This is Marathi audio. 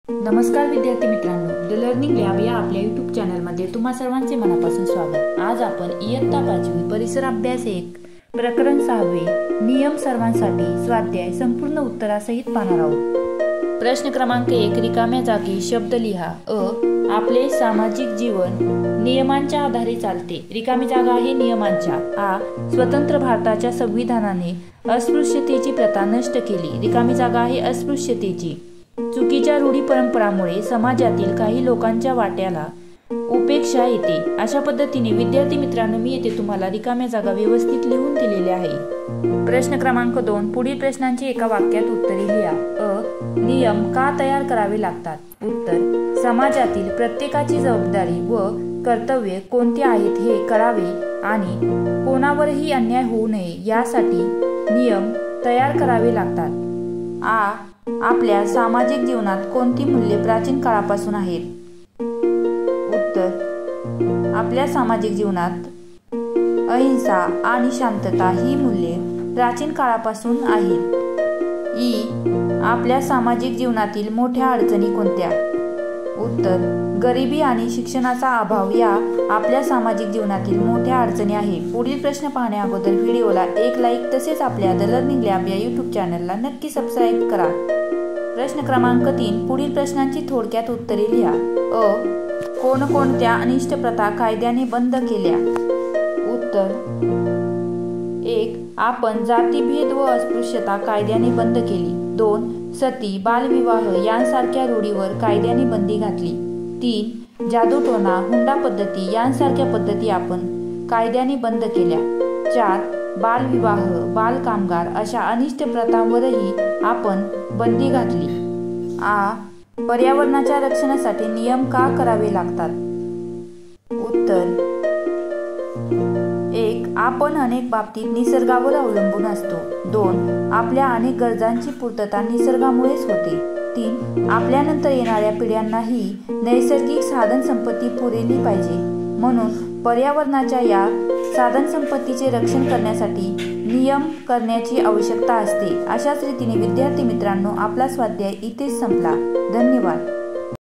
नमस्कार विद्यार्थी मित्रांनो, द लर्निंग लॅब या आपल्या YouTube चॅनलमध्ये तुम्हा सर्वांचे मनापासून स्वागत। आज आपण इयत्ता 5वी परिसर अभ्यास 1 प्रकरण 6 नियम सर्वांसाठी स्वाध्याय संपूर्ण उत्तरासहित पाहणार आहोत। प्रश्न क्रमांक 1 रिकाम्या जागी शब्द लिहा। आपले सामाजिक जीवन नियमांच्या आधारे चालते। रिकामी जागा आहे नियमांच्या। स्वतंत्र भारताच्या संविधानाने अस्पृश्यतेची प्रथा नष्ट केली। रिकामी जागा आहे अस्पृश्यतेची। चुकीच्या रूढी परंपरामुळे समाजातील काही लोकांच्या वाट्याला उपेक्षा येते। अशा पद्धतीने विद्यार्थी मित्रांनो, मी येथे तुम्हाला रिकाम्या जागा व्यवस्थित लिहून दिलेल्या आहे। प्रश्न क्रमांक 2 पुढील प्रश्नांची एका वाक्यात उत्तरे लिहा। नियम का तयार करावे लागतात? उत्तर, समाजातील प्रत्येकाची जबाबदारी व कर्तव्य कोणते आहेत हे कळावे आणि कोणावरही अन्याय होऊ नये यासाठी नियम तयार करावे लागतात। आपल्या सामाजिक जीवनात कोणती मूल्ये प्राचीन काळापासून आहेत? उत्तर, आपल्या सामाजिक जीवनात अहिंसा आणि शांतता ही मूल्ये प्राचीन काळापासून आहेत। आपल्या सामाजिक जीवनातील मोठ्या अडचणी कोणत्या? उत्तर, गरिबी आणि शिक्षणाचा अभाव या आपल्या सामाजिक जीवनातील मोठ्या अडचणी आहे। पुढील प्रश्न पाहण्या अगोदर व्हिडिओला एक लाईक तसेच आपल्या द लर्निंग लॅब या YouTube चॅनलला नक्की सबस्क्राईब करा। प्रश्न क्रमांक 3 पुढील प्रश्नांची थोडक्यात उत्तरे लिहा। कोणकोणत्या अनिष्ट प्रथा कायद्याने बंद केल्या? उत्तर, 1. आपण जातीभेद व अस्पृश्यता कायद्याने बंद केली। 2. सती, बालविवाह यांसारख्या रूढीवर कायद्याने बंदी घातली। 3. जादूटोणा, हुंडा पद्धती यांसारख्या पद्धती आपण कायद्याने बंद केल्या। 4. बालविवाह, बालकामगार अशा अनिष्ट प्रथांवरही आपण बंदी घातली। पर्यावरणाच्या रक्षणासाठी नियम का करावे लागतात? उत्तर, 1. आपण अनेक बाबतीत निसर्गावर अवलंबून असतो। 2. आपल्या अनेक गरजांची पूर्तता निसर्गामुळेच होते। 3. आपल्यानंतर येणाऱ्या पिढ्यांनाही नैसर्गिक साधन संपत्ती पुरवली पाहिजे, म्हणून पर्यावरणाच्या या साधन संपत्तीचे रक्षण करण्यासाठी नियम करण्याची आवश्यकता असते। अशाच रीतीने विद्यार्थी मित्रांनो, आपला स्वाध्याय इथेच संपला। धन्यवाद।